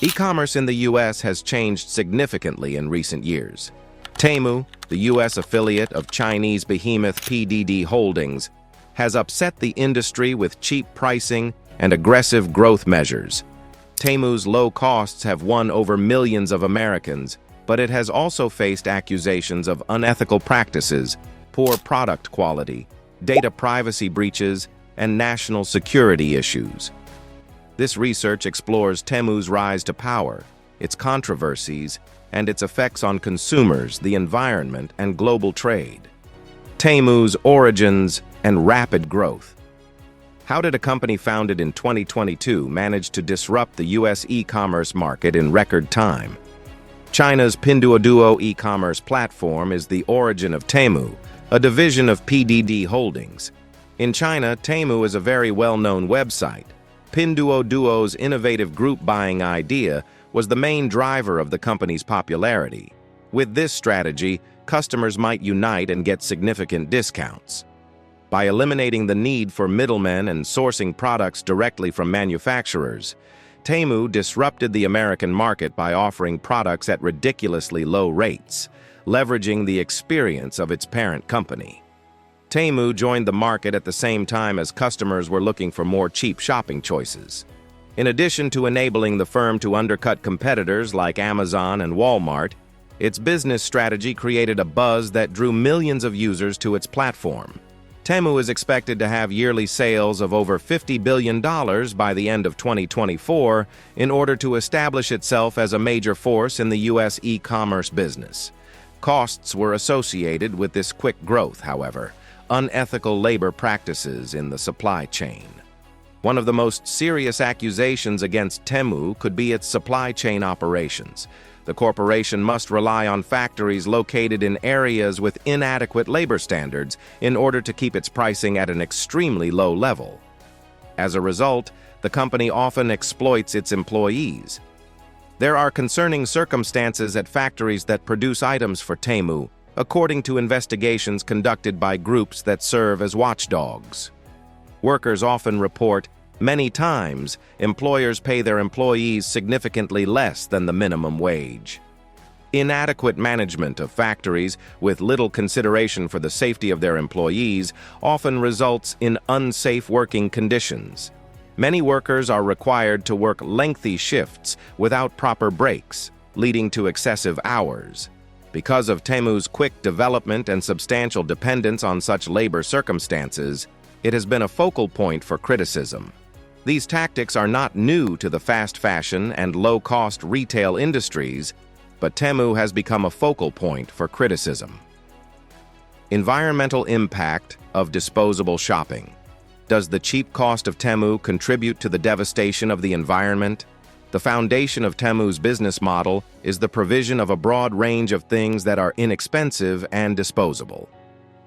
E-commerce in the U.S. has changed significantly in recent years. Temu, the U.S. affiliate of Chinese behemoth PDD Holdings, has upset the industry with cheap pricing and aggressive growth measures. Temu's low costs have won over millions of Americans, but it has also faced accusations of unethical practices, poor product quality, data privacy breaches, and national security issues. This research explores Temu's rise to power, its controversies, and its effects on consumers, the environment, and global trade. Temu's origins and rapid growth. How did a company founded in 2022 manage to disrupt the U.S. e-commerce market in record time? China's Pinduoduo e-commerce platform is the origin of Temu, a division of PDD Holdings. In China, Temu is a very well-known website. Pinduoduo's innovative group buying idea was the main driver of the company's popularity. With this strategy, customers might unite and get significant discounts. By eliminating the need for middlemen and sourcing products directly from manufacturers, Temu disrupted the American market by offering products at ridiculously low rates, leveraging the experience of its parent company. Temu joined the market at the same time as customers were looking for more cheap shopping choices. In addition to enabling the firm to undercut competitors like Amazon and Walmart, its business strategy created a buzz that drew millions of users to its platform. Temu is expected to have yearly sales of over $50 billion by the end of 2024 in order to establish itself as a major force in the U.S. e-commerce business. Costs were associated with this quick growth, however. Unethical labor practices in the supply chain. One of the most serious accusations against Temu could be its supply chain operations. The corporation must rely on factories located in areas with inadequate labor standards in order to keep its pricing at an extremely low level. As a result, the company often exploits its employees. There are concerning circumstances at factories that produce items for Temu, according to investigations conducted by groups that serve as watchdogs. Workers often report, many times, employers pay their employees significantly less than the minimum wage. Inadequate management of factories with little consideration for the safety of their employees often results in unsafe working conditions. Many workers are required to work lengthy shifts without proper breaks, leading to excessive hours. Because of Temu's quick development and substantial dependence on such labor circumstances, it has been a focal point for criticism. These tactics are not new to the fast fashion and low-cost retail industries, but Temu has become a focal point for criticism. Environmental impact of disposable shopping. Does the cheap cost of Temu contribute to the devastation of the environment? The foundation of Temu's business model is the provision of a broad range of things that are inexpensive and disposable.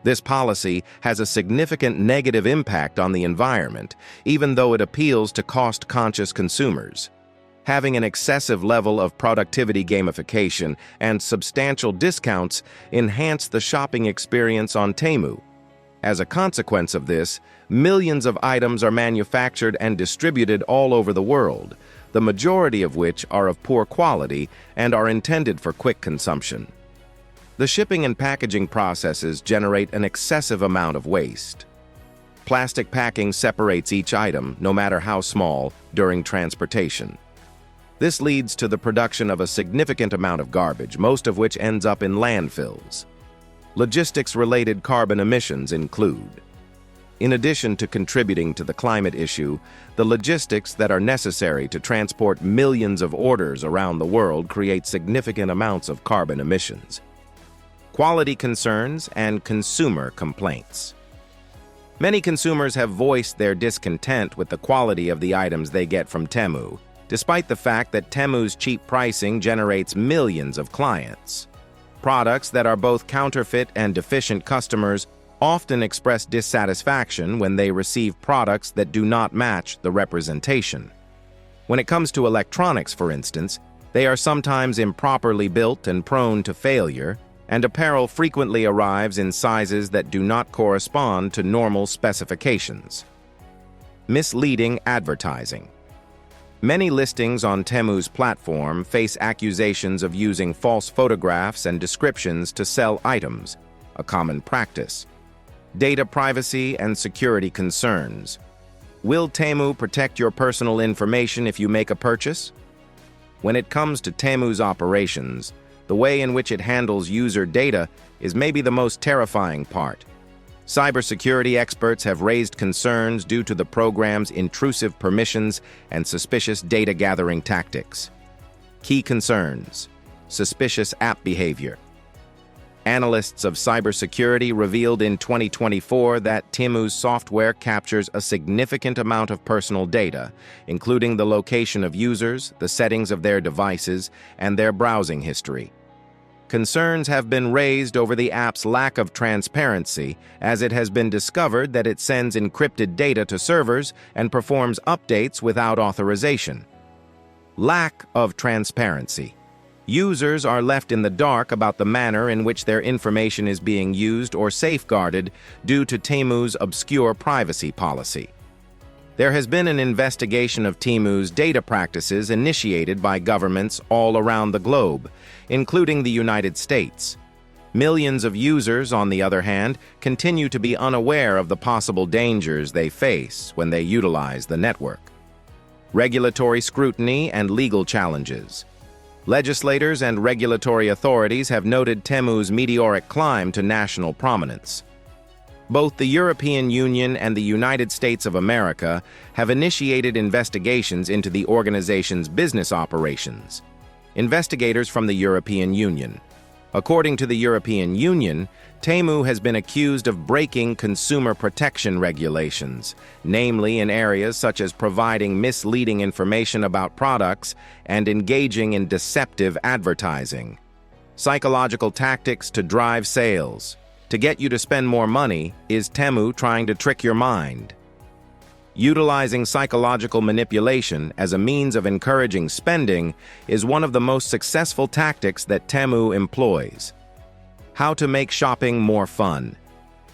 This policy has a significant negative impact on the environment, even though it appeals to cost-conscious consumers. Having an excessive level of productivity gamification and substantial discounts enhance the shopping experience on Temu. As a consequence of this, millions of items are manufactured and distributed all over the world, the majority of which are of poor quality and are intended for quick consumption. The shipping and packaging processes generate an excessive amount of waste. Plastic packing separates each item, no matter how small, during transportation. This leads to the production of a significant amount of garbage, most of which ends up in landfills. Logistics-related carbon emissions include: in addition to contributing to the climate issue, the logistics that are necessary to transport millions of orders around the world create significant amounts of carbon emissions. Quality concerns and consumer complaints. Many consumers have voiced their discontent with the quality of the items they get from Temu, despite the fact that Temu's cheap pricing generates millions of clients. Products that are both counterfeit and deficient customers often express dissatisfaction when they receive products that do not match the representation. When it comes to electronics, for instance, they are sometimes improperly built and prone to failure, and apparel frequently arrives in sizes that do not correspond to normal specifications. Misleading advertising. Many listings on Temu's platform face accusations of using false photographs and descriptions to sell items, a common practice. Data privacy and security concerns. Will Temu protect your personal information if you make a purchase? When it comes to Temu's operations, the way in which it handles user data is maybe the most terrifying part. Cybersecurity experts have raised concerns due to the program's intrusive permissions and suspicious data-gathering tactics. Key concerns: suspicious app behavior. Analysts of cybersecurity revealed in 2024 that Temu's software captures a significant amount of personal data, including the location of users, the settings of their devices, and their browsing history. Concerns have been raised over the app's lack of transparency, as it has been discovered that it sends encrypted data to servers and performs updates without authorization. Lack of transparency. Users are left in the dark about the manner in which their information is being used or safeguarded due to Temu's obscure privacy policy. There has been an investigation of Temu's data practices initiated by governments all around the globe, including the United States. Millions of users, on the other hand, continue to be unaware of the possible dangers they face when they utilize the network. Regulatory scrutiny and legal challenges. Legislators and regulatory authorities have noted Temu's meteoric climb to national prominence. Both the European Union and the United States of America have initiated investigations into the organization's business operations. Investigators from the European Union. According to the European Union, Temu has been accused of breaking consumer protection regulations, namely in areas such as providing misleading information about products and engaging in deceptive advertising. Psychological tactics to drive sales. To get you to spend more money, is Temu trying to trick your mind? Utilizing psychological manipulation as a means of encouraging spending is one of the most successful tactics that Temu employs. How to make shopping more fun.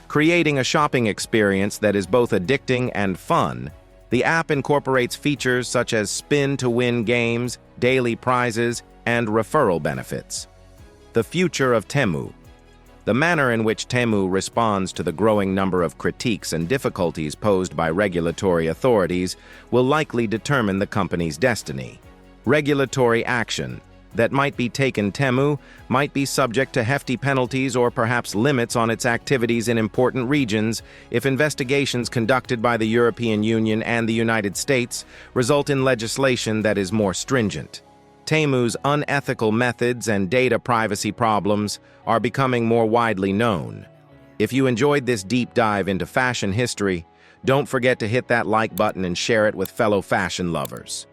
Creating a shopping experience that is both addicting and fun, the app incorporates features such as spin-to-win games, daily prizes, and referral benefits. The future of Temu. The manner in which Temu responds to the growing number of critiques and difficulties posed by regulatory authorities will likely determine the company's destiny. Regulatory action that might be taken. Temu might be subject to hefty penalties or perhaps limits on its activities in important regions if investigations conducted by the European Union and the United States result in legislation that is more stringent. Temu's unethical methods and data privacy problems are becoming more widely known. If you enjoyed this deep dive into fashion history, don't forget to hit that like button and share it with fellow fashion lovers.